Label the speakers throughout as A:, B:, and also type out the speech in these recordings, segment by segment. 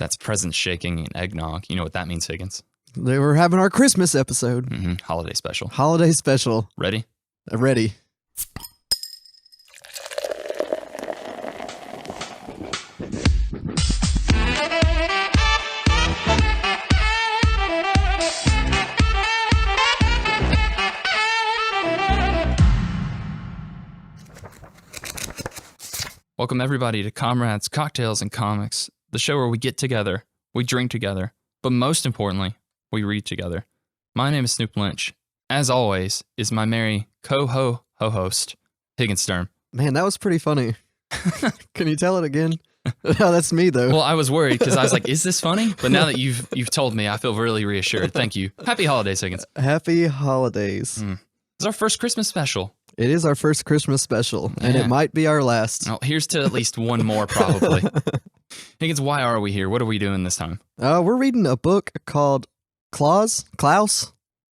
A: That's presents shaking and eggnog. You know what that means, Higgins?
B: They were having our Christmas episode.
A: Holiday special.
B: Holiday special.
A: Ready?
B: Ready.
A: Welcome everybody to Comrades, Cocktails, and Comics, the show where we get together, we drink together, but most importantly, we read together. My name is Snoop Lynch. As always, is my merry co-host, Higgins Sturm.
B: Man, that was pretty funny. Can you tell it again? No, that's me though.
A: Well, I was worried because I was like, is this funny? But now that you've told me, I feel really reassured. Thank you. Happy holidays, Higgins.
B: Happy holidays.
A: It's our first Christmas special.
B: It is our first Christmas special, and it might be our last.
A: Well, here's to at least one more, probably. Higgins, why are we here? What are we doing this time?
B: We're reading a book called Klaus?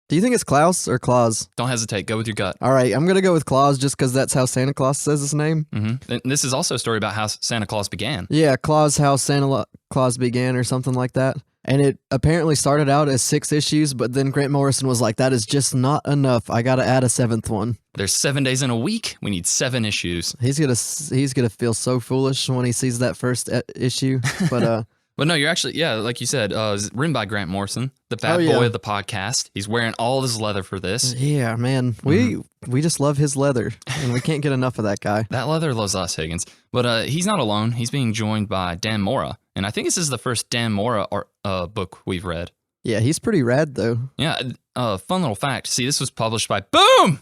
B: Do you think it's Klaus or Claus?
A: Don't hesitate. Go with your gut.
B: All right, I'm going to go with Klaus just because that's how Santa Claus says his name.
A: Mm-hmm. And this is also a story about how Santa Claus began.
B: Yeah, Klaus, how Santa Claus began or something like that. And it apparently started out as 6 issues, but then Grant Morrison was like, that is just not enough. I got to add a 7th one.
A: There's 7 days in a week. We need 7 issues.
B: He's gonna feel so foolish when he sees that first issue. But
A: But no, you're actually, like you said, it's written by Grant Morrison, the bad boy of the podcast. He's wearing all his leather for this.
B: Yeah, man. We just love his leather, and we can't get enough of that guy.
A: That leather loves us, Higgins. But he's not alone. He's being joined by Dan Mora. And I think this is the first Dan Mora book we've read.
B: Yeah, he's pretty rad, though.
A: Yeah, fun little fact. See, this was published by Boom!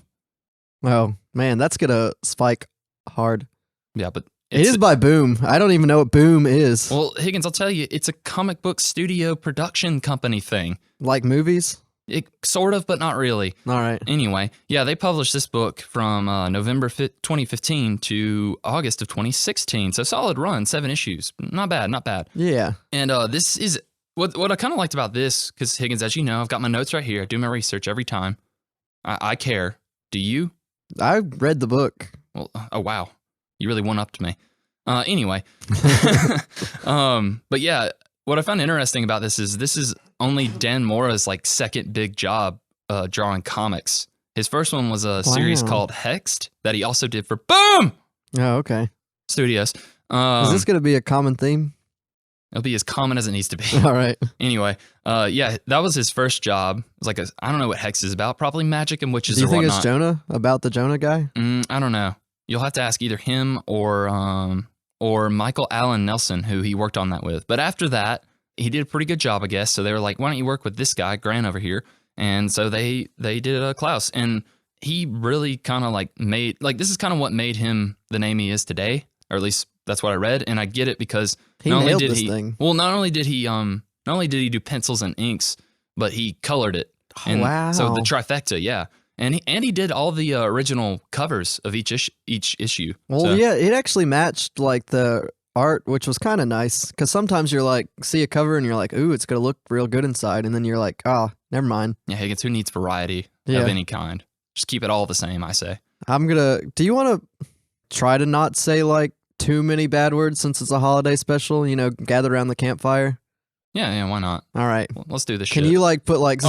B: Oh, man, that's going to spike hard.
A: Yeah, but
B: it is by Boom. I don't even know what Boom is.
A: Well, Higgins, I'll tell you, it's a comic book studio production company thing.
B: Like movies?
A: Sort of, but not really.
B: All right.
A: Anyway, yeah, they published this book from November 2015 to August of 2016. So solid run, 7 issues. Not bad, not bad.
B: Yeah.
A: And this is, what I kind of liked about this, because Higgins, as you know, I've got my notes right here. I do my research every time. I care. Do you?
B: I read the book.
A: Well, oh, wow. You really one-upped me. Anyway. But yeah, what I found interesting about this is only Dan Mora's like second big job drawing comics. His first one was a series called Hexed that he also did for Boom!
B: Oh, okay.
A: Studios.
B: Is this going to be a common theme?
A: It'll be as common as it needs to be.
B: All right.
A: Anyway, yeah, that was his first job. It was like I don't know what Hex is about. Probably magic and witches or whatnot.
B: Do you think it's Jonah? About the Jonah guy?
A: I don't know. You'll have to ask either him or Michael Allen Nelson, who he worked on that with. But after that, he did a pretty good job, I guess. So they were like, why don't you work with this guy, Grant, over here? And so they did Klaus. And he really kind of like made, like, this is kind of what made him the name he is today, or at least that's what I read. And I get it because not only did he do pencils and inks, but he colored it. And
B: wow.
A: So the trifecta, yeah. And he did all the original covers of each issue.
B: Well,
A: so.
B: Yeah, it actually matched like the art, which was kind of nice. Because sometimes you're like, see a cover and you're like, ooh, it's going to look real good inside. And then you're like, oh, never mind.
A: Yeah, Higgins, who needs variety of any kind? Just keep it all the same, I say. Do you want to try to not say like too many bad words since it's a holiday special? You know, gather around the campfire? Yeah, why not?
B: All right.
A: Well, let's do this shit.
B: Can you like put like...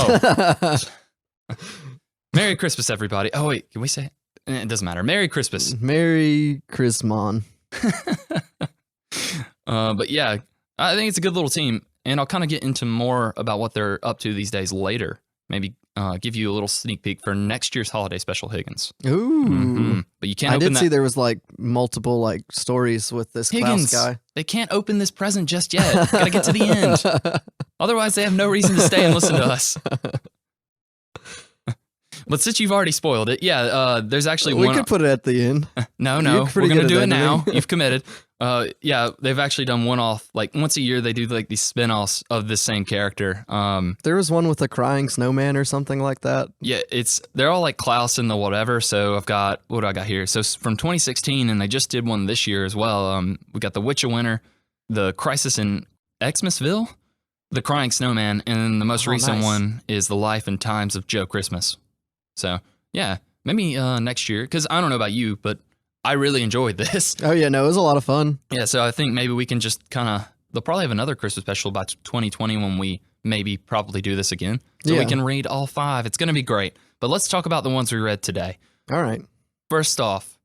A: Merry Christmas, everybody. Oh, wait, can we say it? It doesn't matter. Merry Christmas.
B: Merry Christmas.
A: But yeah, I think it's a good little team, and I'll kind of get into more about what they're up to these days later. Maybe give you a little sneak peek for next year's holiday special, Higgins.
B: Ooh.
A: Mm-hmm. But you can't
B: I did see there was like multiple like stories with this
A: Higgins,
B: Klaus guy.
A: They can't open this present just yet. Gotta get to the end. Otherwise, they have no reason to stay and listen to us. But since you've already spoiled it, yeah, there's actually
B: one... We could put it at the end.
A: No, we're going to do it now. You've committed. Yeah, they've actually done one-off. Like, once a year, they do, like, these spin-offs of the same character.
B: There was one with a crying snowman or something like that.
A: Yeah, they're all, like, Klaus and the whatever, so what do I got here? So, from 2016, and they just did one this year as well. We got The Witch of Winter, The Crisis in Xmasville, The Crying Snowman, and then the most recent one is The Life and Times of Joe Christmas. So, yeah, maybe next year, because I don't know about you, but I really enjoyed this.
B: Oh, yeah, no, it was a lot of fun.
A: Yeah, so I think maybe we can just kind of they'll probably have another Christmas special by 2020 when we maybe probably do this again. So we
B: Yeah.
A: can read all 5. It's going to be great. But let's talk about the ones we read today.
B: All right.
A: First off,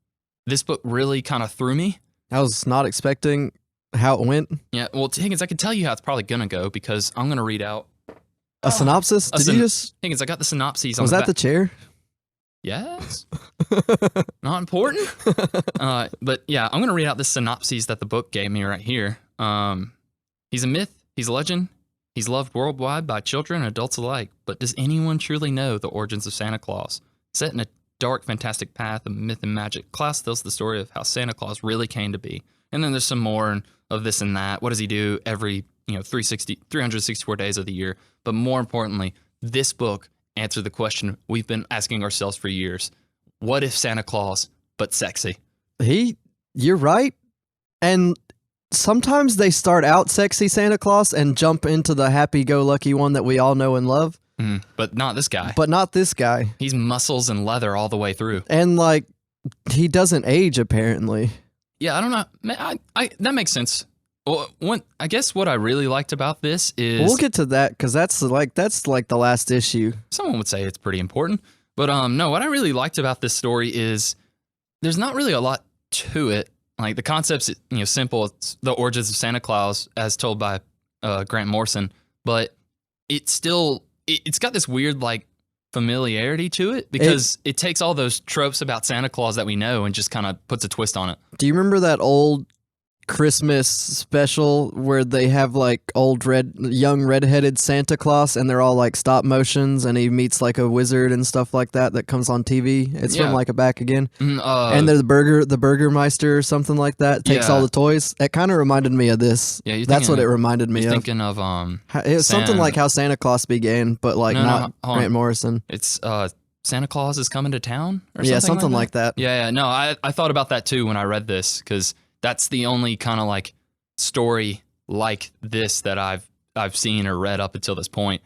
A: this book really kind of threw me.
B: I was not expecting how it went.
A: Yeah, well, Higgins, I can tell you how it's probably going to go because I'm going to read out.
B: A synopsis? Did you just...
A: Higgins, I got the synopses on
B: Was
A: the
B: that
A: back.
B: the chair?
A: Yes. Not important. But yeah, I'm going to read out the synopses that the book gave me right here. He's a myth. He's a legend. He's loved worldwide by children and adults alike. But does anyone truly know the origins of Santa Claus? Set in a dark, fantastic path of myth and magic, Klaus tells the story of how Santa Claus really came to be. And then there's some more of this and that. What does he do every 364 days of the year? But more importantly, this book answered the question we've been asking ourselves for years. What if Santa Claus, but sexy?
B: You're right. And sometimes they start out sexy Santa Claus and jump into the happy-go-lucky one that we all know and love.
A: But not this guy.
B: But not this guy.
A: He's muscles and leather all the way through.
B: And, like, he doesn't age, apparently.
A: Yeah, I don't know. That makes sense. Well, I guess what I really liked about this is...
B: We'll get to that, because that's like the last issue.
A: Someone would say it's pretty important. But no, what I really liked about this story is there's not really a lot to it. Like, the concept's simple. It's the origins of Santa Claus, as told by Grant Morrison. But it's still... It's got this weird, like, familiarity to it because it takes all those tropes about Santa Claus that we know and just kind of puts a twist on it.
B: Do you remember that old Christmas special where they have like young redheaded Santa Claus and they're all like stop motions and he meets like a wizard and stuff like that comes on TV? It's from like a back again. And they're the Burgermeister or something like that takes all the toys. It kind of reminded me of this.
A: Yeah,
B: that's what it reminded me
A: you're
B: of.
A: Thinking of
B: it was something like how Santa Claus began, but like not Grant Morrison.
A: It's Santa Claus is coming to town or
B: something like that.
A: Yeah, no, I thought about that too when I read this because that's the only kind of like story like this that I've seen or read up until this point.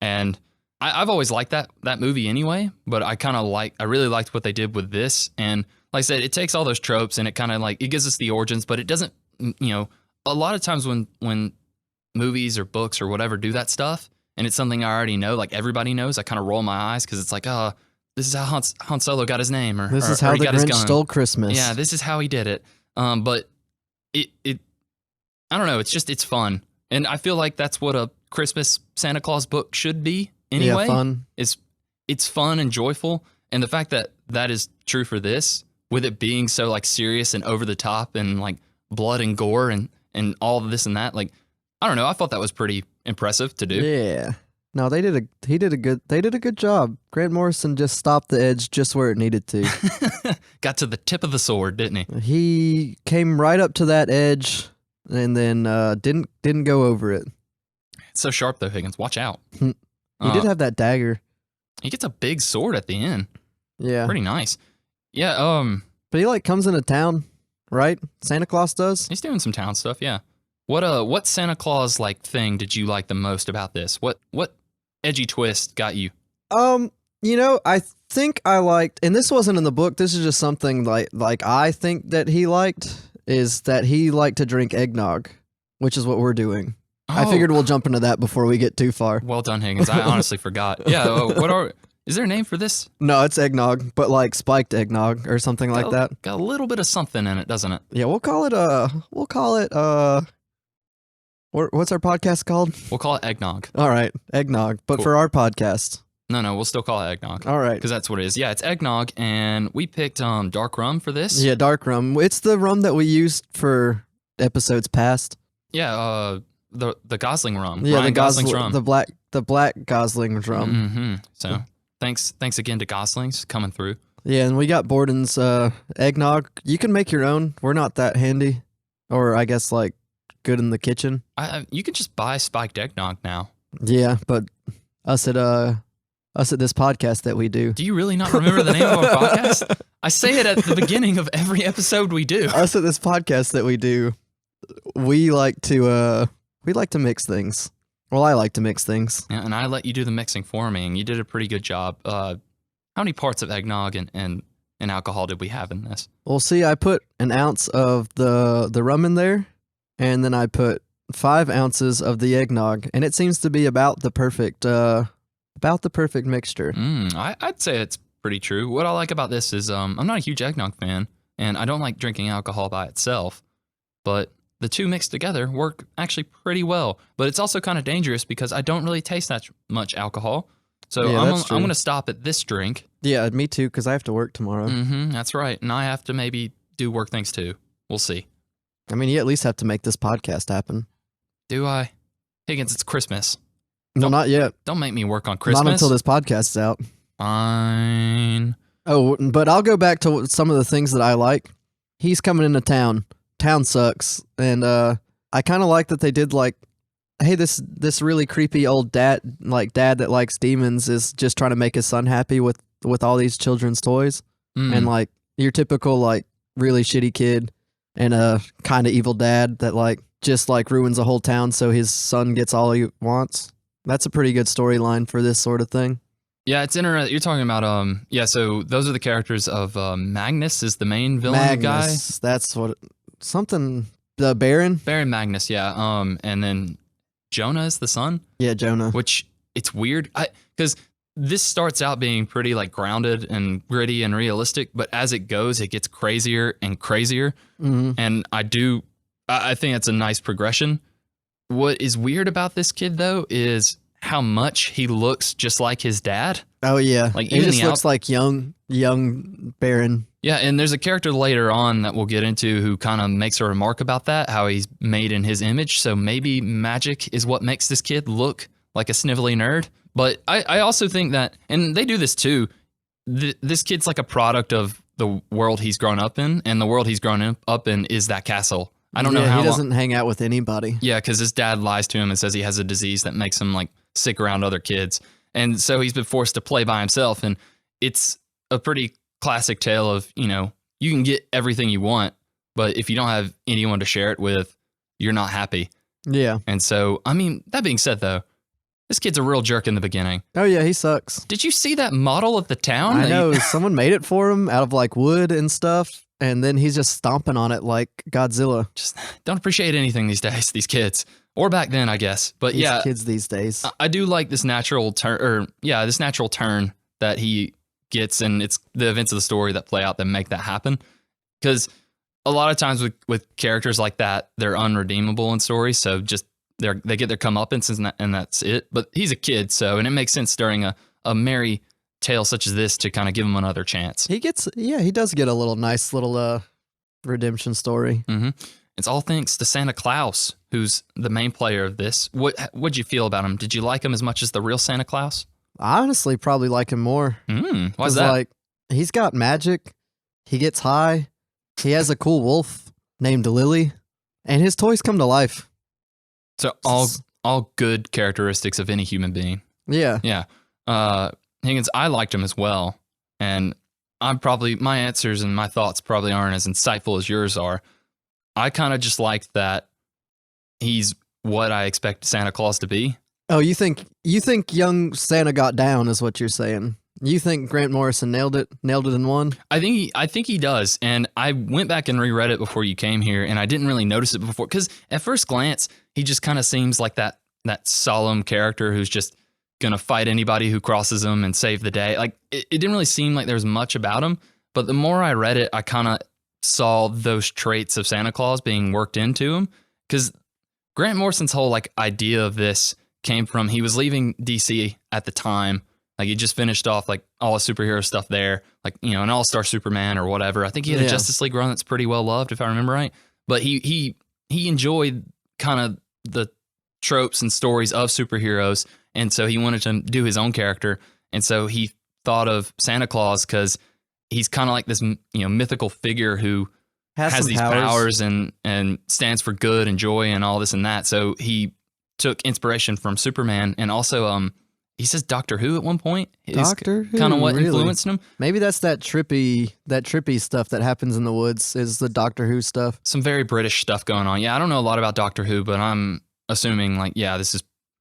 A: And I've always liked that movie anyway, but I really liked what they did with this. And like I said, it takes all those tropes and it kind of like, it gives us the origins, but it doesn't, a lot of times when movies or books or whatever do that stuff and it's something I already know, like everybody knows, I kind of roll my eyes because it's like, this is how Han Solo got his name. Or
B: this is how the Grinch stole Christmas.
A: Yeah, this is how he did it. But it I don't know, it's fun. And I feel like that's what a Christmas Santa Claus book should be anyway.
B: Yeah, fun.
A: It's fun and joyful. And the fact that that is true for this, with it being so like serious and over the top and like blood and gore and all of this and that, like, I don't know, I thought that was pretty impressive to do.
B: Yeah. No, they did a good job. Grant Morrison just stopped the edge just where it needed to.
A: Got to the tip of the sword, didn't he?
B: He came right up to that edge and then didn't go over it.
A: It's so sharp though, Higgins. Watch out.
B: He did have that dagger.
A: He gets a big sword at the end.
B: Yeah.
A: Pretty nice. Yeah,
B: but he like comes into town, right? Santa Claus does?
A: He's doing some town stuff, yeah. What Santa Claus like thing did you like the most about this? What edgy twist got you?
B: I think I liked, and this wasn't in the book, this is just something like I think that he liked, is that he liked to drink eggnog, which is what we're doing. I figured we'll jump into that before we get too far.
A: Well done, Higgins. I honestly forgot. Yeah, is there a name for this?
B: No, it's eggnog, but like spiked eggnog or something like that.
A: Got a little bit of something in it, doesn't it?
B: Yeah, we'll call it what's our podcast called?
A: We'll call it eggnog.
B: All right, eggnog, but for our podcast.
A: No, we'll still call it eggnog.
B: All right.
A: Because that's what it is. Yeah, it's eggnog, and we picked dark rum for this.
B: Yeah, dark rum. It's the rum that we used for episodes past.
A: Yeah, the Gosling rum.
B: Yeah,
A: Ryan Gosling's rum.
B: The black Gosling rum.
A: Mm-hmm. So thanks again to Gosling's coming through.
B: Yeah, and we got Borden's eggnog. You can make your own. We're not that handy, or I guess like good in the kitchen.
A: You can just buy spiked eggnog now.
B: Yeah, but us at this podcast that we do.
A: Do you really not remember the name of our podcast? I say it at the beginning of every episode we do.
B: Us at this podcast that we do, we like to mix things. Well, I like to mix things.
A: Yeah, and I let you do the mixing for me, and you did a pretty good job. How many parts of eggnog and alcohol did we have in this?
B: Well, see, I put an ounce of the rum in there, and then I put 5 ounces of the eggnog, and it seems to be about the perfect mixture.
A: I'd say it's pretty true. What I like about this is I'm not a huge eggnog fan, and I don't like drinking alcohol by itself, but the two mixed together work actually pretty well. But it's also kind of dangerous because I don't really taste that much alcohol. So
B: Yeah,
A: I'm
B: that's true.
A: going to stop at this drink.
B: Yeah, me too, because I have to work tomorrow.
A: That's right. And I have to maybe do work things too. We'll see.
B: I mean, you at least have to make this podcast happen.
A: Do I? Higgins, it's Christmas.
B: No, not yet.
A: Don't make me work on Christmas.
B: Not until this podcast's out.
A: Fine.
B: Oh, but I'll go back to some of the things that I like. He's coming into town. Town sucks. And I kind of like that they did like, hey, this really creepy old dad that likes demons is just trying to make his son happy with all these children's toys. And like your typical like really shitty kid and a kind of evil dad that like just like ruins a whole town so his son gets all he wants. That's a pretty good storyline for this sort of thing.
A: Yeah, it's interesting. You're talking about so those are the characters of Magnus is the main villain guy.
B: That's what the Baron
A: Magnus, yeah. And then Jonah is the son.
B: Yeah, Jonah.
A: Which it's weird because this starts out being pretty like grounded and gritty and realistic, but as it goes, it gets crazier and crazier. And I think it's a nice progression. What is weird about this kid though is how much he looks just like his dad.
B: Oh yeah,
A: like
B: he just looks like young Baron.
A: Yeah, and there's a character later on that we'll get into who kind of makes a remark about that, how he's made in his image. So maybe magic is what makes this kid look like a snivelly nerd. But I also think that, and they do this too, this kid's like a product of the world he's grown up in, and the world he's grown up in is that castle. I don't know how
B: he doesn't hang out with anybody.
A: Yeah, because his dad lies to him and says he has a disease that makes him like sick around other kids. And so he's been forced to play by himself. And it's a pretty classic tale of, you can get everything you want, but if you don't have anyone to share it with, you're not happy.
B: Yeah.
A: And so, I mean, that being said though, this kid's a real jerk in the beginning.
B: Oh yeah, he sucks.
A: Did you see that model of the town?
B: I know, someone made it for him out of like wood and stuff. And then he's just stomping on it like Godzilla.
A: Just don't appreciate anything these days, these kids. Or back then, I guess. But
B: these
A: yeah.
B: Kids these days.
A: I do like this natural turn, this natural turn that he gets, and it's the events of the story that play out that make that happen. Because a lot of times with characters like that, they're unredeemable in stories, so just they get their comeuppance and that's it. But he's a kid, and it makes sense during a merry tale such as this to kind of give him another chance.
B: He does get a nice little redemption story.
A: It's all thanks to Santa Claus, who's the main player of this. What'd you feel about him? Did you like him as much as the real Santa Claus?
B: I honestly probably like him more.
A: Why's that?
B: Like, he's got magic. He gets high. He has a cool wolf named Lily, and his toys come to life.
A: So all good characteristics of any human being.
B: Yeah.
A: Yeah. Higgins, I liked him as well, and my answers and my thoughts probably aren't as insightful as yours are. I kind of just like that he's what I expect Santa Claus to be.
B: Oh, you think young Santa got down is what you're saying? You think Grant Morrison nailed it in one? I
A: think he does, and I went back and reread it before you came here, and I didn't really notice it before because at first glance he just kind of seems like that solemn character who's just gonna fight anybody who crosses him and save the day. Like it didn't really seem like there was much about him, but the more I read it, I kind of saw those traits of Santa Claus being worked into him, because Grant Morrison's whole like idea of this came from he was leaving DC at the time. Like he just finished off like all the superhero stuff there, like an All-Star Superman or whatever. I think he had a Justice League run that's pretty well loved, if I remember right. But he enjoyed kind of the tropes and stories of superheroes, and so he wanted to do his own character. And so he thought of Santa Claus because he's kind of like this mythical figure who has these powers and stands for good and joy and all this and that. So he took inspiration from Superman, and also he says Doctor Who at one point.
B: Doctor Who,
A: kind of what
B: really?
A: Influenced him.
B: Maybe that's that trippy stuff that happens in the woods is the Doctor Who stuff.
A: Some very British stuff going on. Yeah, I don't know a lot about Doctor Who, but I'm assuming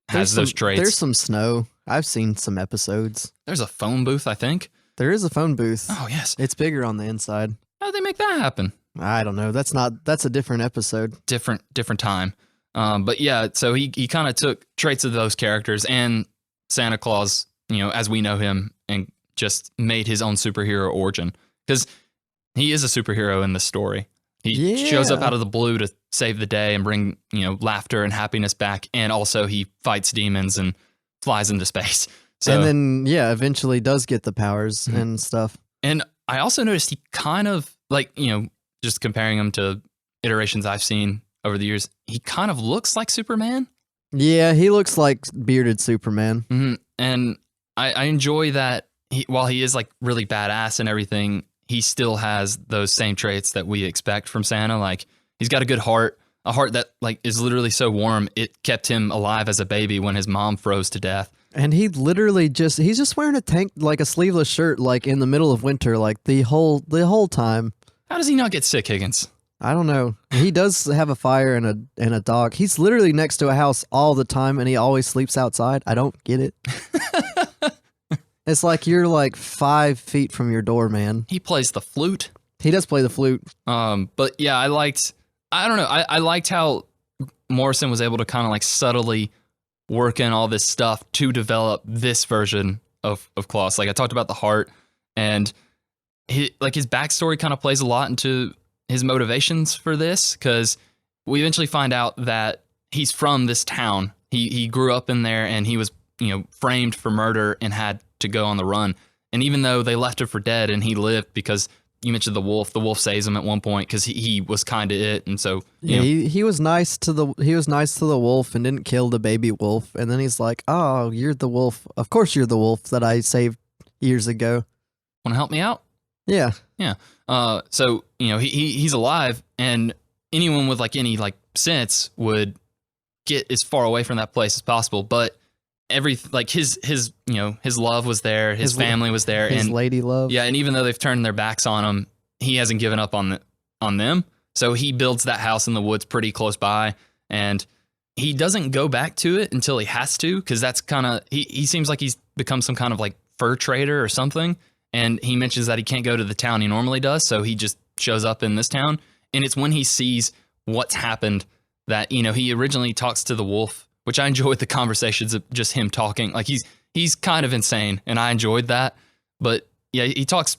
A: has those traits.
B: There's some snow. I've seen some episodes.
A: There's a phone booth, I think.
B: There is a phone booth.
A: Oh yes,
B: it's bigger on the inside.
A: How did they make that happen?
B: I don't know. That's a different episode.
A: Different time. But yeah, so he kind of took traits of those characters and Santa Claus, as we know him, and just made his own superhero origin. Because he is a superhero in this story. He shows up out of the blue to save the day and bring, laughter and happiness back. And also he fights demons and flies into space. So,
B: and then, eventually does get the powers and stuff.
A: And I also noticed he kind of, just comparing him to iterations I've seen over the years, he kind of looks like Superman.
B: Yeah, he looks like bearded Superman.
A: Mm-hmm. And I enjoy that while he is like really badass and everything, he still has those same traits that we expect from Santa. Like he's got a good heart, a heart that like is literally so warm it kept him alive as a baby when his mom froze to death.
B: And he literally he's just wearing a tank, like a sleeveless shirt, like in the middle of winter, like the whole time.
A: How does he not get sick, Higgins?
B: I don't know. He does have a fire and a dog. He's literally next to a house all the time, and he always sleeps outside. I don't get it. It's like you're like 5 feet from your door, man.
A: He plays the flute.
B: He does play the flute.
A: But yeah, I liked how Morrison was able to kind of like subtly work in all this stuff to develop this version of Klaus. Like I talked about the heart, and his backstory kind of plays a lot into his motivations for this, because we eventually find out that he's from this town. He grew up in there, and he was framed for murder and had to go on the run. And even though they left him for dead and he lived, because you mentioned the wolf saves him at one point because he was kind of it, and so
B: he was nice to the wolf and didn't kill the baby wolf. And then he's like, "Oh, you're the wolf. Of course, you're the wolf that I saved years ago.
A: Want to help me out?"
B: Yeah.
A: So he's alive, and anyone with like any like sense would get as far away from that place as possible. But his love was there, his family was there,
B: his
A: and
B: lady love.
A: Yeah, and even though they've turned their backs on him, he hasn't given up on them. So he builds that house in the woods pretty close by, and he doesn't go back to it until he has to, because that's kind of he seems like he's become some kind of like fur trader or something. And he mentions that he can't go to the town he normally does, so he just shows up in this town. And it's when he sees what's happened that, he originally talks to the wolf, which I enjoyed the conversations of just him talking. Like he's kind of insane, and I enjoyed that. But yeah, he talks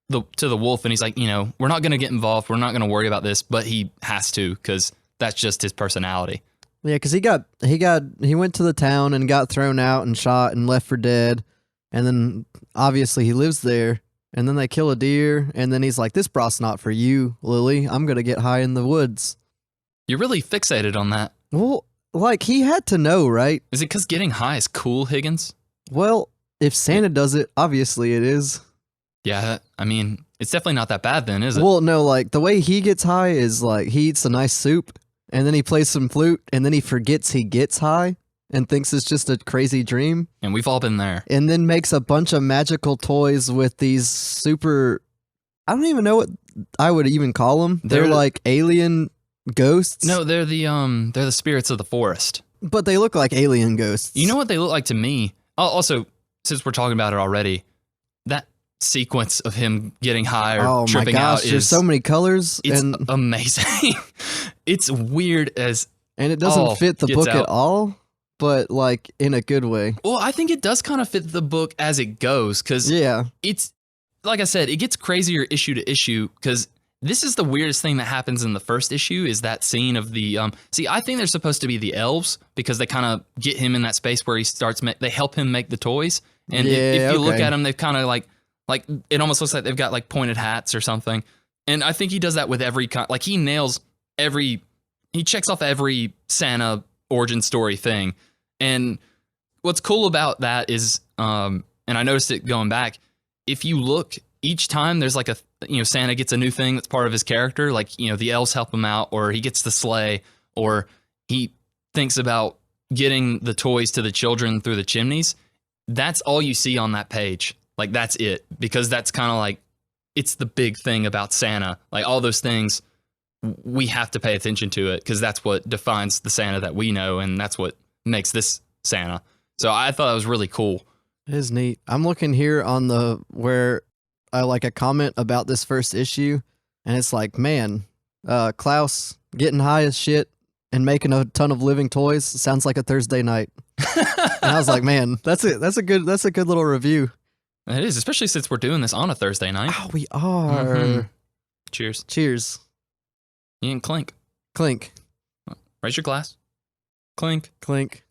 A: to the wolf, and he's like, we're not going to get involved. We're not going to worry about this, but he has to, because that's just his personality.
B: Yeah, because he went to the town and got thrown out and shot and left for dead. And then obviously he lives there, and then they kill a deer, and then he's like, "This broth's not for you, Lily. I'm going to get high in the woods."
A: You're really fixated on that.
B: Well, like he had to know, right?
A: Is it because getting high is cool, Higgins?
B: Well, if Santa does it, obviously it is.
A: Yeah, I mean, it's definitely not that bad then, is it?
B: Well, no, like the way he gets high is like he eats a nice soup, and then he plays some flute, and then he forgets he gets high and thinks it's just a crazy dream.
A: And we've all been there.
B: And then makes a bunch of magical toys with these super... I don't even know what I would even call them. They're like alien ghosts.
A: No, they're the spirits of the forest.
B: But they look like alien ghosts.
A: You know what they look like to me? Also, since we're talking about it already, that sequence of him getting high or tripping out
B: there's so many colors.
A: It's amazing. It's weird as...
B: And it doesn't fit the book at all. But like in a good way.
A: Well, I think it does kind of fit the book as it goes, because it's, like I said, it gets crazier issue to issue, because this is the weirdest thing that happens in the first issue, is that scene of the I think they're supposed to be the elves, because they kind of get him in that space where he starts they help him make the toys, and if you look at them, they've kind of like it almost looks like they've got like pointed hats or something. And I think he does that with every like he checks off every Santa origin story thing. And what's cool about that is, and I noticed it going back, if you look, each time there's like Santa gets a new thing that's part of his character, like, the elves help him out, or he gets the sleigh, or he thinks about getting the toys to the children through the chimneys. That's all you see on that page. Like, that's it, because that's kind of like, it's the big thing about Santa. Like, all those things, we have to pay attention to it, because that's what defines the Santa that we know, and that's what makes this Santa. So I thought that was really cool.
B: It is neat. I'm looking here on where I like a comment about this first issue, and it's like, man, Klaus getting high as shit and making a ton of living toys sounds like a Thursday night. And I was like, man, that's a good little review.
A: It is, especially since we're doing this on a Thursday night.
B: Oh, we are.
A: Mhm. Cheers.
B: Cheers.
A: You can clink.
B: Clink.
A: Raise your glass. Clink.
B: Clink.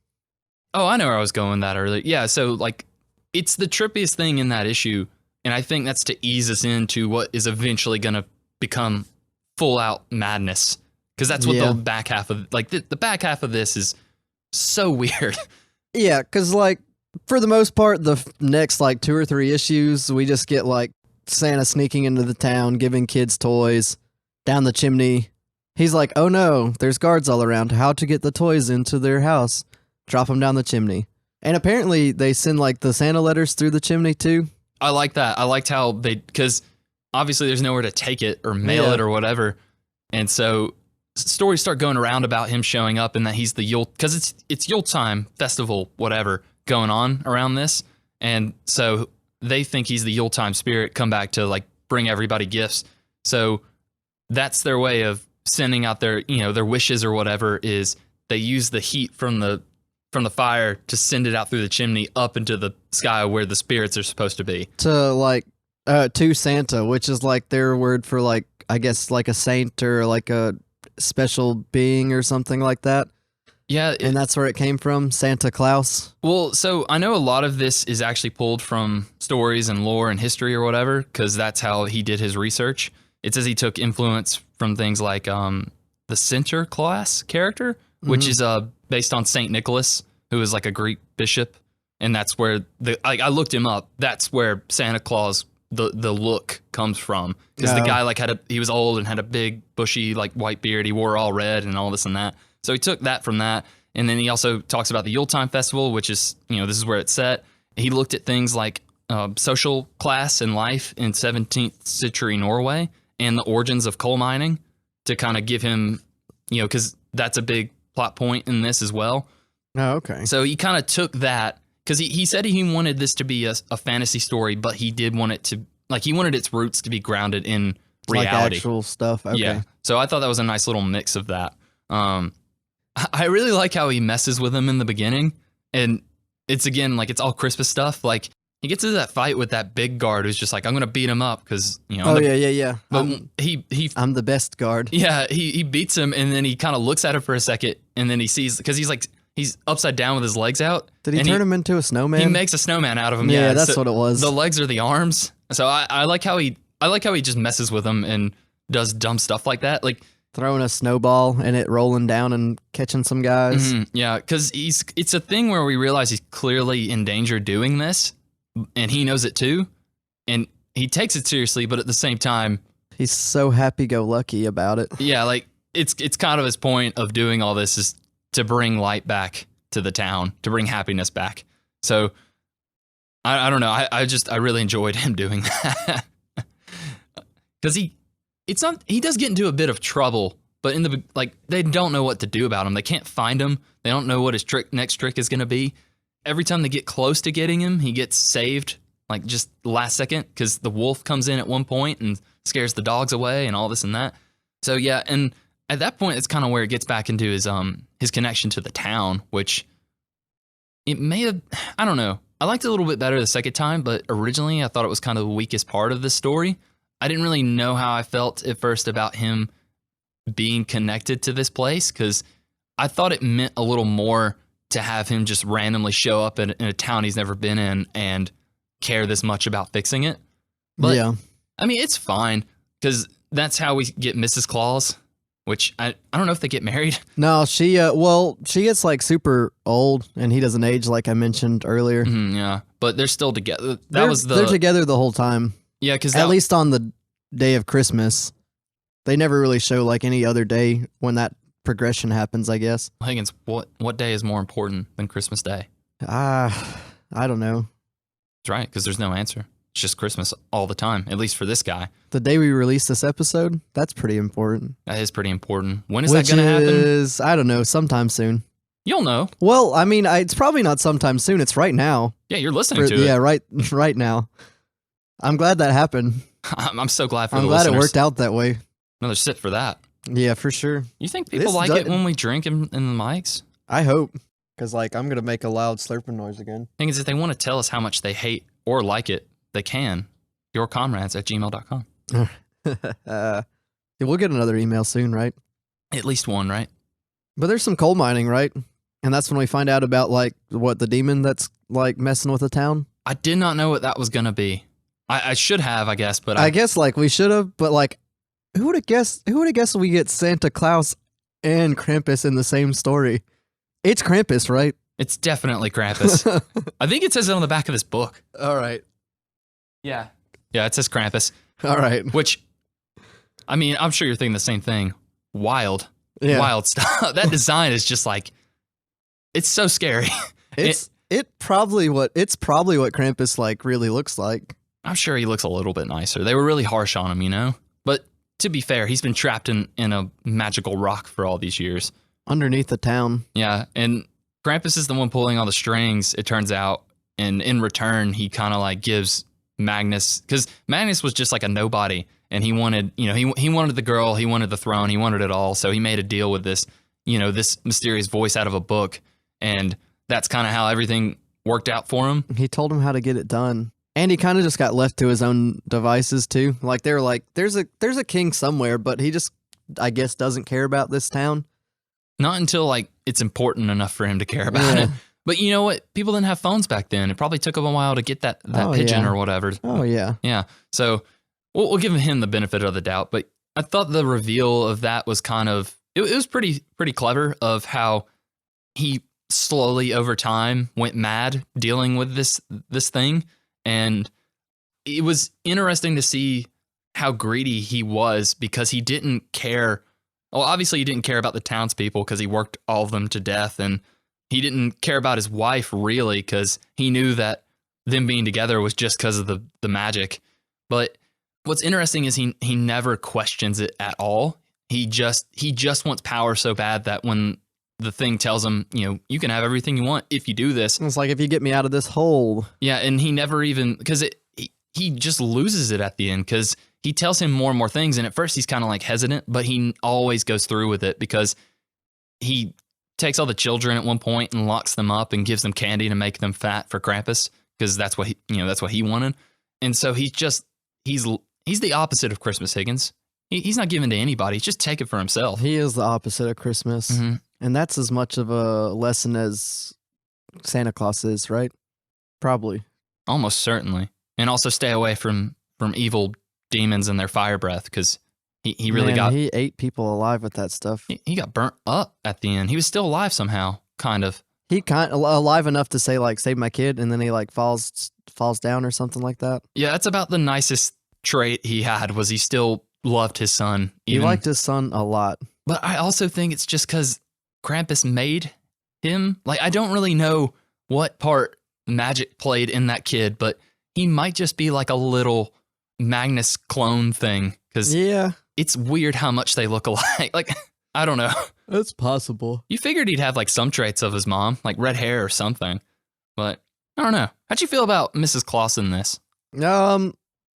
A: Oh, I know where I was going with that earlier. Yeah, so like it's the trippiest thing in that issue, and I think that's to ease us into what is eventually going to become full out madness, because that's what the back half of the back half of this is so weird.
B: Yeah, because like for the most part, the next like 2 or 3 issues, we just get like Santa sneaking into the town, giving kids toys down the chimney. He's like, oh no, there's guards all around. How to get the toys into their house? Drop them down the chimney. And apparently they send like the Santa letters through the chimney too.
A: I like that. I liked how because obviously there's nowhere to take it or mail it or whatever. And so stories start going around about him showing up and that he's the Yule, because it's Yuletime festival, whatever, going on around this. And so they think he's the Yuletime spirit come back to like bring everybody gifts. So that's their way of sending out their, their wishes or whatever, is they use the heat from the fire to send it out through the chimney up into the sky where the spirits are supposed to be.
B: To Santa, which is like their word for like, I guess like a saint or like a special being or something like that.
A: Yeah.
B: And that's where it came from, Santa Claus.
A: Well, so I know a lot of this is actually pulled from stories and lore and history or whatever, because that's how he did his research. It says he took influence from things like the Santa Claus character, which is based on Saint Nicholas, who is like a Greek bishop, and that's where I looked him up. That's where Santa Claus the look comes from, because the guy like he was old and had a big bushy like white beard. He wore all red and all this and that. So he took that from that, and then he also talks about the Yuletime festival, which is this is where it's set. He looked at things like social class and life in 17th century Norway and the origins of coal mining to kind of give him, because that's a big plot point in this as well.
B: Oh, okay.
A: So he kind of took that, because he said he wanted this to be a fantasy story, but he did want it to, like, he wanted its roots to be grounded in reality.
B: Like actual stuff. Okay.
A: Yeah. So I thought that was a nice little mix of that. I really like how he messes with him in the beginning, and it's again like it's all Christmas stuff. Like he gets into that fight with that big guard who's just like, I'm gonna beat him up because
B: yeah.
A: But
B: I'm the best guard.
A: Yeah, he beats him, and then he kind of looks at him for a second, and then he sees, because he's upside down with his legs out.
B: Did he turn him into a snowman?
A: He makes a snowman out of him.
B: Yeah, that's what it was.
A: The legs are the arms. So I like how he just messes with him and does dumb stuff like that, like
B: throwing a snowball and it rolling down and catching some guys.
A: Yeah, because it's a thing where we realize he's clearly in danger doing this, and he knows it too, and he takes it seriously, but at the same time,
B: he's so happy-go-lucky about it.
A: Yeah, like it's kind of his point of doing all this is to bring light back to the town, to bring happiness back. So I don't know. I really enjoyed him doing that, because he does get into a bit of trouble, but they don't know what to do about him. They can't find him. They don't know what his next trick is going to be. Every time they get close to getting him, he gets saved, like just last second, because the wolf comes in at one point and scares the dogs away and all this and that. So yeah, and at that point, it's kind of where it gets back into his connection to the town, which it may have, I don't know. I liked it a little bit better the second time, but originally I thought it was kind of the weakest part of this story. I didn't really know how I felt at first about him being connected to this place, because I thought it meant a little more to have him just randomly show up in a town he's never been in and care this much about fixing it. But yeah, I mean, it's fine, because that's how we get Mrs. Claus, which I don't know if they get married.
B: No, she gets like super old and he doesn't age, like I mentioned earlier.
A: Yeah, but they're still together.
B: They're together the whole time.
A: Yeah, because
B: at least on the day of Christmas, they never really show like any other day when that progression happens, I guess.
A: Higgins, what day is more important than Christmas Day?
B: I don't know.
A: That's right, because there's no answer. It's just Christmas all the time, at least for this guy.
B: The day we release this episode, that's pretty important.
A: That is pretty important. When is that going to happen?
B: I don't know, sometime soon.
A: You'll know.
B: Well, I mean, it's probably not sometime soon. It's right now.
A: Yeah, you're listening to it.
B: Yeah, right now. I'm glad that happened.
A: I'm so glad for the
B: listeners. I'm glad it
A: listeners.
B: worked out that way.
A: Another sip for that.
B: Yeah, for sure.
A: You think people
B: This
A: like
B: do-
A: it when we drink in the mics?
B: I hope. Because, like, I'm going to make a loud slurping noise again.
A: Thing is, if they want to tell us how much they hate or like it, they can. yourcomrades@gmail.com.
B: We'll get another email soon, right?
A: At least one, right?
B: But there's some coal mining, right? And that's when we find out about, like, what, the demon that's, like, messing with the town?
A: I did not know what that was going to be. I should have, I guess, but
B: I guess, like, we should have, but, like, who would have guessed we get Santa Claus and Krampus in the same story? It's Krampus, right?
A: It's definitely Krampus. I think it says it on the back of this book.
B: All right.
A: Yeah. Yeah, it says Krampus.
B: All right.
A: Which, I mean, I'm sure you're thinking the same thing. Wild.
B: Yeah.
A: Wild stuff. That design is just like, it's so scary.
B: It's probably what Krampus, like, really looks like.
A: I'm sure he looks a little bit nicer. They were really harsh on him, you know? But to be fair, he's been trapped in a magical rock for all these years.
B: Underneath the town.
A: Yeah, and Krampus is the one pulling all the strings, it turns out. And in return, he kind of like gives Magnus, because Magnus was just like a nobody. And he wanted, you know, he wanted the girl, he wanted the throne, he wanted it all. So he made a deal with this, you know, this mysterious voice out of a book. And that's kind of how everything worked out for him.
B: He told him how to get it done. And he kind of just got left to his own devices too. Like they were like, there's a king somewhere, but he just, I guess, doesn't care about this town.
A: Not until like it's important enough for him to care about it. But you know what? People didn't have phones back then. It probably took him a while to get that pigeon or whatever.
B: Oh yeah.
A: Yeah. So we'll give him the benefit of the doubt. But I thought the reveal of that was kind of, it was pretty clever of how he slowly over time went mad dealing with this thing. And it was interesting to see how greedy he was because he didn't care. Well, obviously he didn't care about the townspeople because he worked all of them to death. And he didn't care about his wife really because he knew that them being together was just because of the magic. But what's interesting is he never questions it at all. He just wants power so bad that when the thing tells him, you know, you can have everything you want if you do this.
B: It's like, if you get me out of this hole.
A: Yeah, and he never even, because he just loses it at the end because he tells him more and more things. And at first he's kind of like hesitant, but he always goes through with it because he takes all the children at one point and locks them up and gives them candy to make them fat for Krampus because that's what he wanted. And so he's the opposite of Christmas Higgins. He's not giving to anybody. He's just taking for himself.
B: He is the opposite of Christmas.
A: Mm-hmm.
B: And that's as much of a lesson as Santa Claus is, right? Probably.
A: Almost certainly. And also stay away from evil demons and their fire breath because he really
B: he ate people alive with that stuff.
A: He got burnt up at the end. He was still alive somehow, kind of.
B: He kind of alive enough to say, like, save my kid, and then he like falls down or something like that.
A: Yeah, that's about the nicest trait he had, was he still loved his son.
B: He liked his son a lot. But
A: I also think it's just because Krampus made him. Like, I don't really know what part magic played in that kid, but he might just be like a little Magnus clone thing. Because it's weird how much they look alike. Like, I don't know.
B: It's possible.
A: You figured he'd have like some traits of his mom, like red hair or something. But I don't know. How'd you feel about Mrs. Claus in this?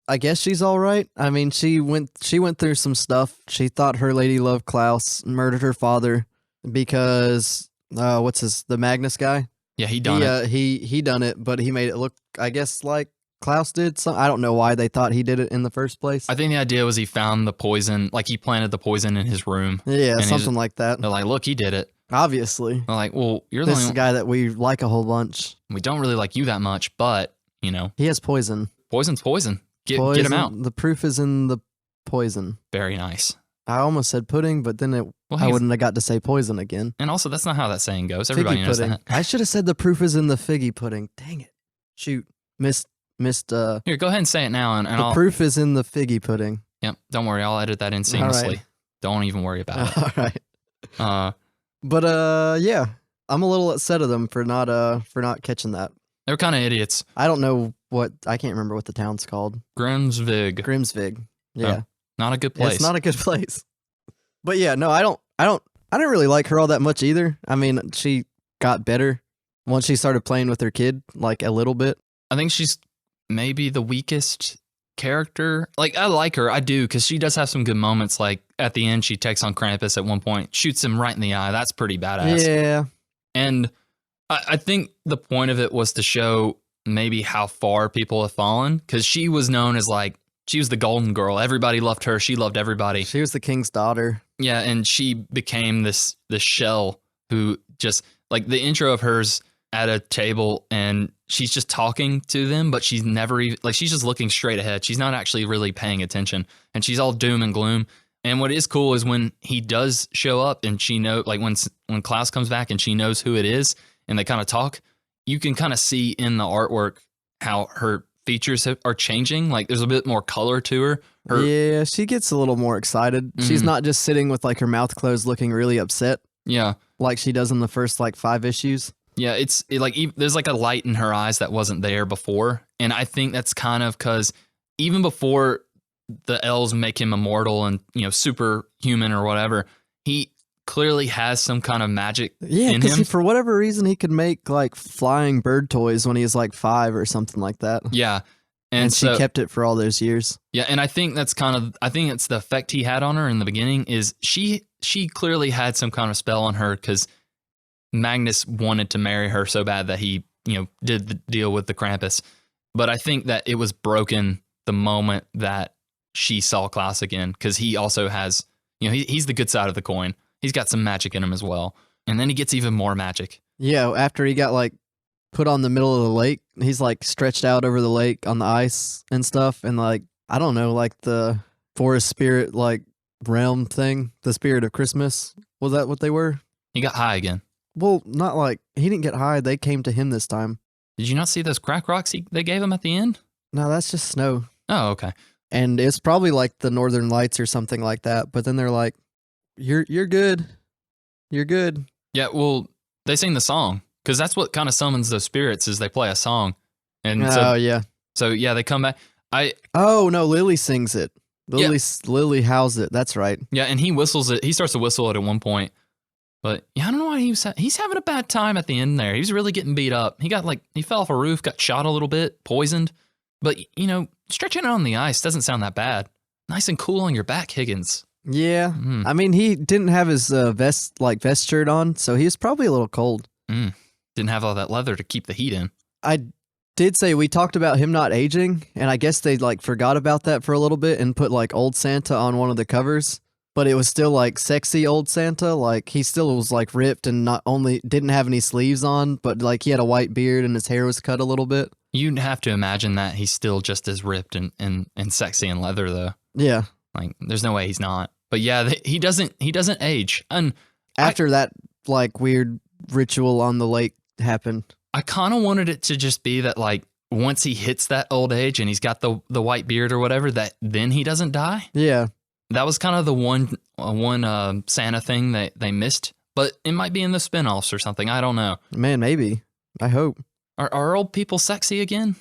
B: I guess she's all right. I mean, she went through some stuff. She thought her lady love Klaus murdered her father because the Magnus guy?
A: Yeah, he done it.
B: He done it, but he made it look, I guess, like Klaus did. I don't know why they thought he did it in the first place.
A: I think the idea was he found the poison, like he planted the poison in his room.
B: Yeah, something like that.
A: They're like, look, he did it.
B: Obviously.
A: They're like, well, you're
B: the guy that we like a whole bunch.
A: We don't really like you that much, but, you know.
B: He has poison.
A: Poison's poison. Get him out.
B: The proof is in the poison.
A: Very nice.
B: I almost said pudding, but then I wouldn't have got to say poison again.
A: And also, that's not how that saying goes. Everybody knows that.
B: I should have said the proof is in the figgy pudding. Dang it. Shoot. Missed.
A: Here, go ahead and say it now. And
B: the proof is in the figgy pudding.
A: Yep. Don't worry. I'll edit that in seamlessly.
B: Right.
A: Don't even worry about it.
B: All right. But yeah, I'm a little upset at them for not catching that.
A: They're kind of idiots.
B: I don't know I can't remember what the town's called.
A: Grimsvig.
B: Yeah.
A: Oh, not a good place.
B: It's not a good place. But yeah, no, I don't really like her all that much either. I mean, she got better once she started playing with her kid, like a little bit.
A: I think she's maybe the weakest character. Like, I like her. I do, because she does have some good moments. Like, at the end, she takes on Krampus at one point, shoots him right in the eye. That's pretty badass.
B: Yeah.
A: And I think the point of it was to show maybe how far people have fallen, because she was known as like, she was the golden girl. Everybody loved her. She loved everybody.
B: She was the king's daughter.
A: Yeah, and she became this shell who just, like, the intro of hers at a table, and she's just talking to them, but she's never even, like, she's just looking straight ahead. She's not actually really paying attention, and she's all doom and gloom. And what is cool is when he does show up, and she like when Klaus comes back and she knows who it is, and they kind of talk, you can kind of see in the artwork how her features are changing. Like, there's a bit more color to her.
B: Yeah, she gets a little more excited. She's not just sitting with like her mouth closed looking really upset.
A: Yeah.
B: Like she does in the first like 5 issues.
A: Yeah, there's like a light in her eyes that wasn't there before. And I think that's kind of because even before the elves make him immortal and, superhuman or whatever, he clearly has some kind of magic in him.
B: For whatever reason, he could make like flying bird toys when he was like 5 or something like that.
A: Yeah.
B: And she kept it for all those years.
A: Yeah, and I think that's it's the effect he had on her in the beginning is she clearly had some kind of spell on her because Magnus wanted to marry her so bad that he, did the deal with the Krampus. But I think that it was broken the moment that she saw Klaus again, because he also has, he's the good side of the coin. He's got some magic in him as well. And then he gets even more magic.
B: Yeah, after he got like put on the middle of the lake, he's like stretched out over the lake on the ice and stuff. And like, I don't know, like the forest spirit, like realm thing, the spirit of Christmas. Was that what they were?
A: He got high again.
B: Well, not like he didn't get high. They came to him this time.
A: Did you not see those crack rocks they gave him at the end?
B: No, that's just snow.
A: Oh, okay.
B: And it's probably like the Northern Lights or something like that. But then they're like, you're good. You're good.
A: Yeah, well, they sing the song because that's what kind of summons those spirits is they play a song. And
B: yeah.
A: So yeah, they come back.
B: Oh no, Lily sings it. Lily howls it. That's right.
A: Yeah, and he whistles it. He starts to whistle it at one point. But yeah, I don't know why he's having a bad time at the end there. He was really getting beat up. He fell off a roof, got shot a little bit, poisoned. But stretching it on the ice doesn't sound that bad. Nice and cool on your back, Higgins.
B: Yeah. I mean, he didn't have his vest shirt on, so he was probably a little cold.
A: Didn't have all that leather to keep the heat in.
B: I did say we talked about him not aging, and I guess they like forgot about that for a little bit and put like old Santa on one of the covers. But it was still like sexy old Santa. Like he still was like ripped and not only didn't have any sleeves on, but like he had a white beard and his hair was cut a little bit.
A: You'd have to imagine that he's still just as ripped and sexy in leather though.
B: Yeah.
A: Like there's no way he's not. But yeah, he doesn't age. And
B: after that like weird ritual on the lake happened,
A: I kind of wanted it to just be that like once he hits that old age and he's got the white beard or whatever, that then he doesn't die.
B: Yeah.
A: That was kind of the one Santa thing that they missed, but it might be in the spinoffs or something. I don't know.
B: Man, maybe. I hope.
A: Are old people sexy again?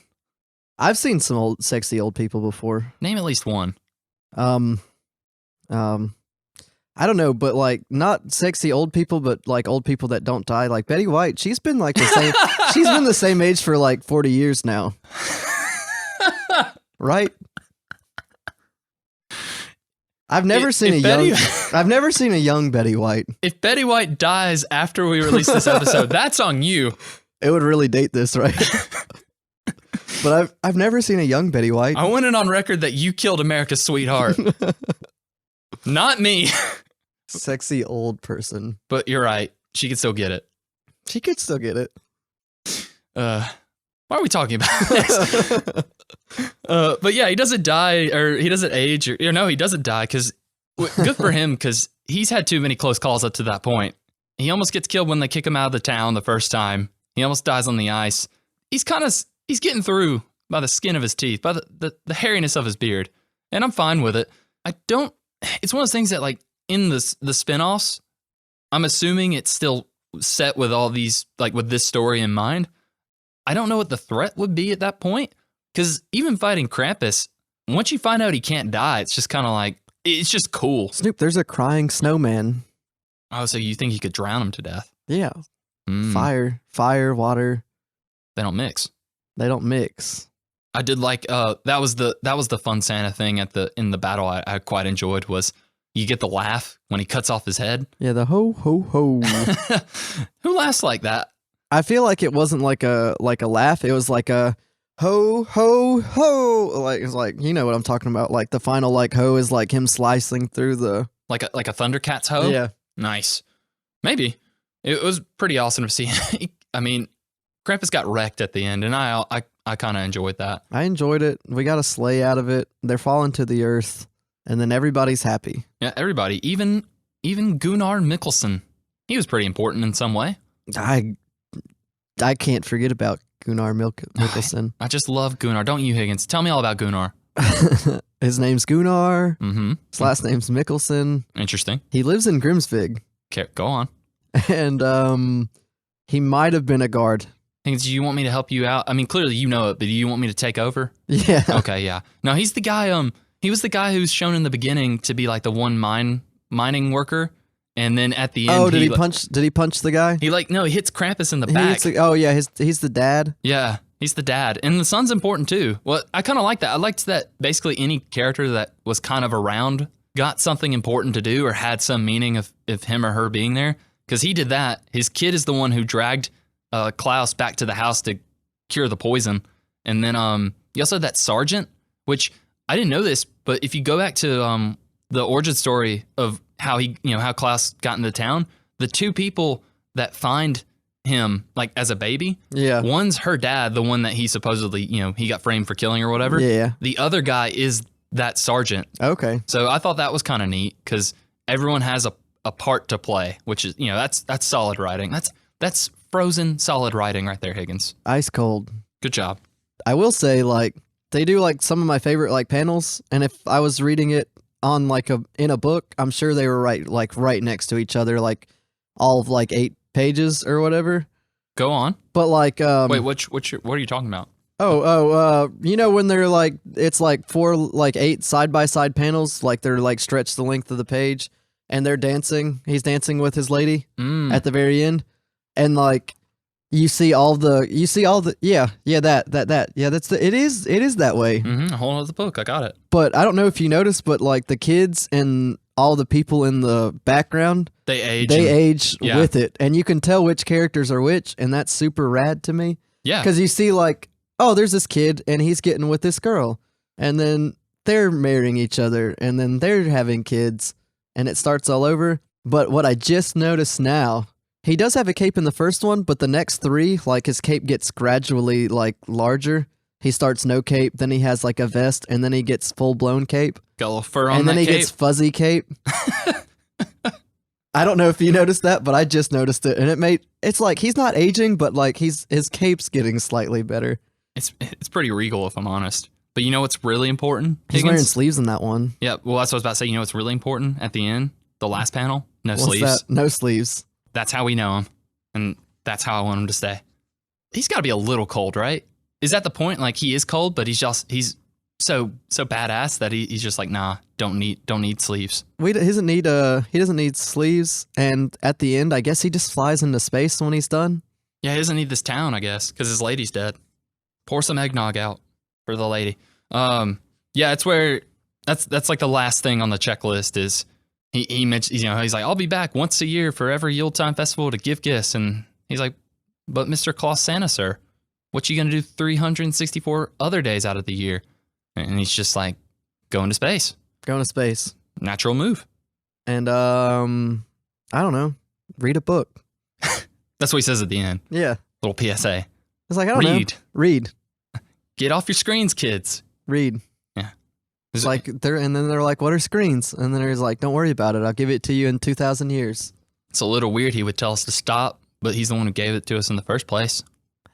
B: I've seen some sexy old people before.
A: Name at least one.
B: I don't know, but like not sexy old people, but like old people that don't die. Like Betty White, she's been like the same. She's been the same age for like 40 years now. Right? I've never seen a young Betty White.
A: If Betty White dies after we release this episode, that's on you.
B: It would really date this, right? But I've never seen a young Betty White.
A: I want it on record that you killed America's sweetheart. Not me.
B: Sexy old person.
A: But you're right. She could still get it.
B: She could still get it.
A: Why are we talking about this? But yeah, he doesn't die or he doesn't age or no, he doesn't die because good for him because he's had too many close calls up to that point. He almost gets killed when they kick him out of the town the first time. He almost dies on the ice. He's getting through by the skin of his teeth, by the hairiness of his beard. And I'm fine with it. It's one of those things that like in the spinoffs, I'm assuming it's still set with all these, like with this story in mind. I don't know what the threat would be at that point. Because even fighting Krampus, once you find out he can't die, it's just kind of like, it's just cool.
B: Snoop, there's a crying snowman.
A: Oh, so you think you could drown him to death?
B: Yeah. Fire, water.
A: They don't mix.
B: They don't mix.
A: I did like that was the fun Santa thing in the battle I quite enjoyed was you get the laugh when he cuts off his head.
B: Yeah, the ho ho ho.
A: Who laughs like that?
B: I feel like it wasn't like a laugh. It was like a ho ho ho. Like it's like you know what I'm talking about. Like the final like ho is like him slicing through the
A: like a Thundercats hoe.
B: Yeah,
A: nice. Maybe it was pretty awesome to see. I mean, Krampus got wrecked at the end, and I kind of enjoyed that.
B: I enjoyed it. We got a sleigh out of it. They're falling to the earth, and then everybody's happy.
A: Yeah, everybody, even Gunnar Mikkelsen, he was pretty important in some way.
B: I can't forget about Gunnar Mikkelsen.
A: I just love Gunnar. Don't you, Higgins? Tell me all about Gunnar.
B: His name's Gunnar.
A: Mm-hmm.
B: His last name's Mikkelsen.
A: Interesting.
B: He lives in Grimsvig.
A: Okay, go on.
B: And he might have been a guard.
A: Higgins, do you want me to help you out? I mean, clearly you know it, but do you want me to take over?
B: Yeah.
A: Okay, yeah. No, he's the guy. He was the guy who's shown in the beginning to be like the one mining worker, and then at the end,
B: oh, did he punch? Did he punch the guy?
A: He hits Krampus in the back.
B: Oh yeah, he's the dad.
A: Yeah, he's the dad, and the son's important too. Well, I kind of like that. I liked that basically any character that was kind of around got something important to do or had some meaning of him or her being there, because he did that. His kid is the one who dragged Klaus back to the house to cure the poison, and then you also had that sergeant, which I didn't know this, but if you go back to the origin story of how how Klaus got into town, the two people that find him like as a baby,
B: yeah,
A: one's her dad, the one that he supposedly he got framed for killing or whatever.
B: Yeah, the
A: other guy is that sergeant.
B: Okay,
A: so I thought that was kind of neat because everyone has a part to play, which is that's solid writing. That's frozen solid writing right there, Higgins.
B: Ice cold.
A: Good job.
B: I will say, like, they do like some of my favorite like panels, and if I was reading it on like in a book, I'm sure they were right next to each other, like all of like 8 pages or whatever.
A: Go on.
B: But like
A: wait, what are you talking about?
B: When they're like it's like 4 like 8 side by side panels, like they're like stretched the length of the page, and they're dancing. He's dancing with his lady at the very end, and like you see all the that it is that way.
A: Mm-hmm. A whole other book. I got it.
B: But I don't know if you noticed, but like the kids and all the people in the background,
A: they
B: age with it, and you can tell which characters are which, and that's super rad to me.
A: Yeah,
B: because you see like, oh, there's this kid and he's getting with this girl, and then they're marrying each other, and then they're having kids, and it starts all over. But what I just noticed now, he does have a cape in the first one, but the next 3, like his cape gets gradually like larger. He starts no cape, then he has like a vest, and then he gets full-blown cape.
A: Got a little fur on
B: and then
A: that
B: he
A: cape.
B: Gets fuzzy cape. I don't know if you noticed that, but I just noticed it, and it's like he's not aging, but like his cape's getting slightly better.
A: It's pretty regal, if I'm honest. But you know what's really important?
B: He's wearing sleeves in that one.
A: Yeah, well, that's what I was about to say. You know what's really important at the end? The last panel? No sleeves.
B: That? No sleeves.
A: That's how we know him, and that's how I want him to stay. He's got to be a little cold, right? Is that the point? Like, he is cold, but he's so badass that he's just like, nah, don't need sleeves.
B: He doesn't need sleeves, and at the end, I guess he just flies into space when he's done.
A: Yeah, he doesn't need this town, I guess, because his lady's dead. Pour some eggnog out for the lady. Yeah, it's where that's like the last thing on the checklist is he mentions, he's like, I'll be back once a year for every Yuletime festival to give gifts, and he's like, but Mr. Claus Santa, sir, what you gonna do 364 other days out of the year? And he's just like, going to space.
B: Going to space.
A: Natural move.
B: And I don't know, read a book.
A: That's what he says at the end.
B: Yeah.
A: Little PSA.
B: It's like, I don't know. Read.
A: Get off your screens, kids.
B: Read.
A: Yeah.
B: It's like they're like, what are screens? And then he's like, don't worry about it. I'll give it to you in 2,000 years.
A: It's a little weird. He would tell us to stop, but he's the one who gave it to us in the first place.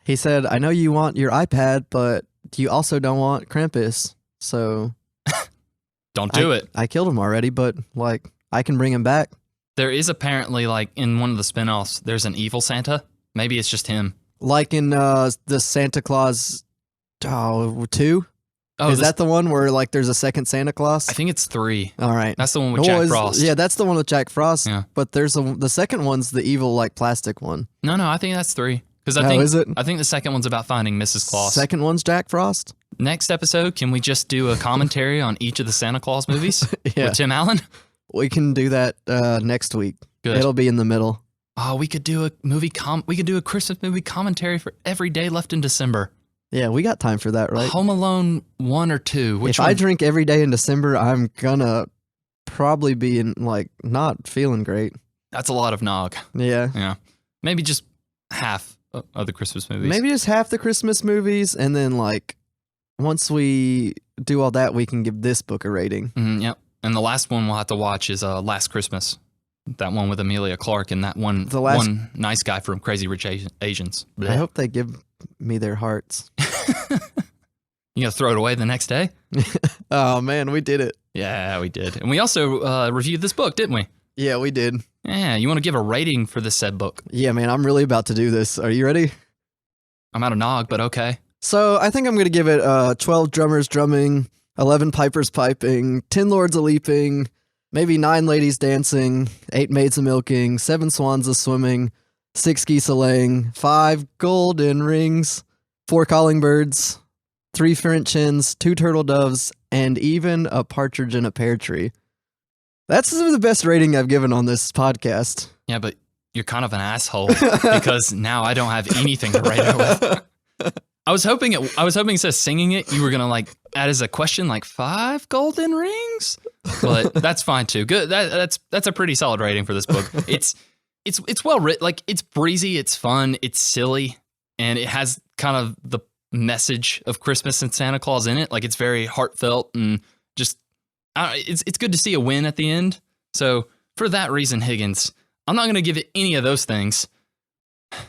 B: He said, I know you want your iPad, but you also don't want Krampus. So
A: don't do it.
B: I killed him already, but like I can bring him back. There
A: is apparently like in one of the spinoffs, there's an evil Santa. Maybe it's just him.
B: Like in the Santa Claus 2? Oh, is that the one where like there's a second Santa Claus?
A: I think it's 3.
B: All right.
A: That's the one with Jack Frost.
B: Yeah, that's the one with Jack Frost.
A: Yeah.
B: But there's the second one's the evil like plastic one.
A: No, I think that's 3. Because
B: Is it?
A: I think the second one's about finding Mrs. Claus.
B: Second one's Jack Frost?
A: Next episode, can we just do a commentary on each of the Santa Claus movies with Tim Allen?
B: We can do that next week.
A: Good.
B: It'll be in the middle.
A: Oh, we could do a we could do a Christmas movie commentary for every day left in December.
B: Yeah, we got time for that, right?
A: Home Alone 1 or 2. Which
B: if
A: one?
B: I drink every day in December, I'm gonna probably be in not feeling great.
A: That's a lot of nog.
B: Yeah.
A: Yeah. Maybe just half of the Christmas movies.
B: Maybe just half the Christmas movies, and then once we do all that, we can give this book a rating.
A: Yep. And the last one we'll have to watch is Last Christmas. That one with Emilia Clarke and that one nice guy from Crazy Rich Asians. Blech.
B: I hope they give me their hearts.
A: You gonna throw it away the next day?
B: Oh man, we did it.
A: Yeah, we did. And we also reviewed this book, didn't we?
B: Yeah, we did.
A: Yeah, you want to give a rating for this said book?
B: Yeah, man, I'm really about to do this. Are you ready?
A: I'm out of nog, but okay.
B: So I think I'm going to give it 12 drummers drumming, 11 pipers piping, 10 lords a leaping, maybe 9 ladies dancing, 8 maids a milking, 7 swans a swimming, 6 geese a laying, 5 golden rings, 4 calling birds, 3 French hens, 2 turtle doves, and even a partridge in a pear tree. That's the best rating I've given on this podcast.
A: Yeah, but you're kind of an asshole because now I don't have anything to rate it with. I was hoping instead of singing it, you were gonna add as a question 5 golden rings, but that's fine too. Good. That's a pretty solid rating for this book. It's well written. It's breezy. It's fun. It's silly, and it has kind of the message of Christmas and Santa Claus in it. It's very heartfelt and just. It's good to see a win at the end. So for that reason, Higgins, I'm not going to give it any of those things. You're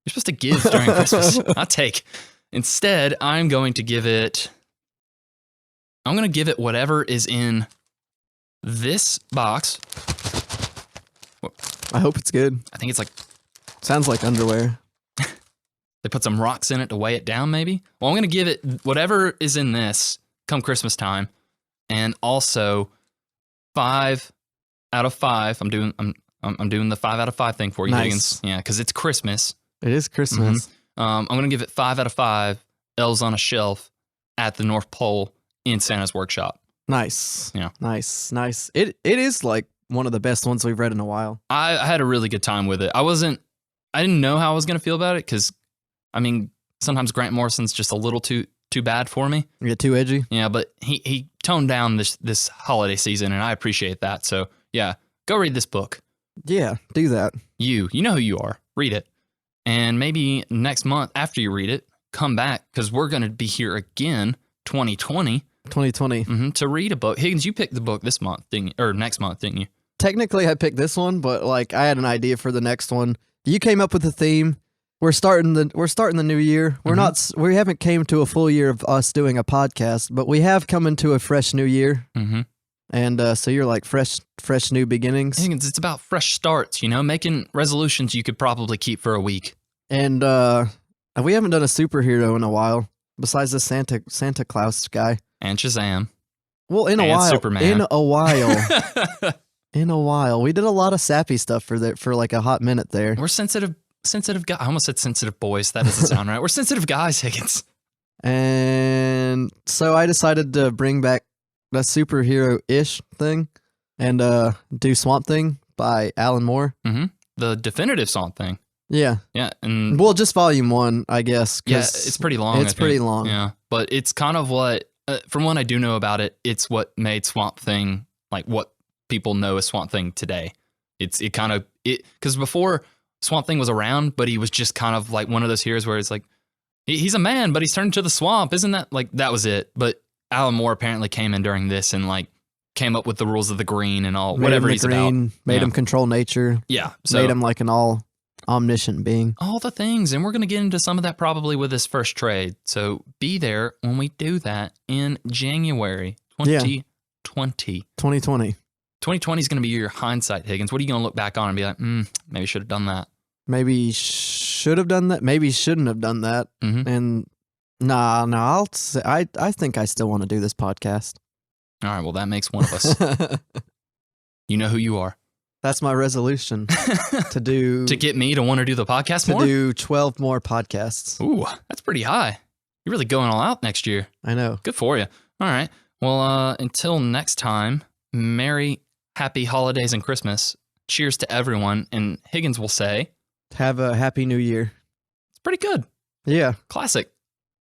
A: supposed to give during Christmas, not take. Instead, I'm going to give it whatever is in this box.
B: I hope it's good.
A: I think it's
B: Sounds like underwear.
A: They put some rocks in it to weigh it down, maybe. Well, I'm going to give it whatever is in this come Christmas time. And also 5 out of 5. I'm doing the 5 out of 5 thing for you,
B: nice.
A: Higgins. Yeah, because it's Christmas.
B: It is Christmas.
A: I'm gonna give it 5 out of 5 elves on a shelf at the North Pole in Santa's workshop.
B: Nice.
A: Yeah.
B: Nice. It is one of the best ones we've read in a while.
A: I had a really good time with it. I didn't know how I was gonna feel about it because, sometimes Grant Morrison's just a little too bad for me.
B: You get too edgy?
A: Yeah, but he toned down this holiday season, and I appreciate that. So, yeah, go read this book.
B: Yeah, do that.
A: You know who you are. Read it. And maybe next month, after you read it, come back, because we're going to be here again, 2020.
B: 2020.
A: To read a book. Higgins, you picked the book this month, didn't you? Or next month, didn't you?
B: Technically, I picked this one, but I had an idea for the next one. You came up with the theme. We're starting the new year. We haven't came to a full year of us doing a podcast, but we have come into a fresh new year.
A: Mm-hmm.
B: And so you're fresh new beginnings.
A: Higgins, it's about fresh starts, making resolutions you could probably keep for a week.
B: And we haven't done a superhero in a while, besides the Santa Claus guy.
A: And Shazam.
B: Well, in a
A: and
B: while.
A: Superman.
B: In a while. In a while. We did a lot of sappy stuff for a hot minute there.
A: We're sensitive guys. I almost said sensitive boys. That doesn't sound right. We're sensitive guys, Higgins.
B: And so I decided to bring back the superhero-ish thing and do Swamp Thing by Alan Moore.
A: Mm-hmm. The definitive Swamp Thing.
B: Yeah.
A: Yeah. And
B: well, just volume 1, I guess.
A: Yeah, it's pretty long.
B: It's pretty long.
A: Yeah. But it's kind of what, from what I do know about it, it's what made Swamp Thing, what people know as Swamp Thing today. Because before Swamp Thing was around, but he was just kind of one of those heroes where it's he's a man, but he's turned to the swamp. Isn't that that was it? But Alan Moore apparently came in during this and came up with the rules of the green and all, whatever he's about.
B: Made him control nature.
A: Yeah. So,
B: made him an all omniscient being.
A: All the things. And we're going to get into some of that probably with this first trade. So be there when we do that in January 2020.
B: 2020.
A: 2020 is going to be your hindsight, Higgins. What are you going to look back on and be like, maybe should have done that?
B: Maybe should have done that. Maybe shouldn't have done that.
A: Mm-hmm.
B: And I think I still want to do this podcast.
A: All right. Well, that makes one of us. You know who you are.
B: That's my resolution to do
A: To get me to want to do the podcast
B: to
A: more?
B: do 12 more podcasts.
A: Ooh, that's pretty high. You're really going all out next year.
B: I know.
A: Good for you. All right. Well, until next time, merry, happy holidays and Christmas. Cheers to everyone. And Higgins will say,
B: Have a happy new year.
A: it's pretty good.
B: Yeah.
A: Classic.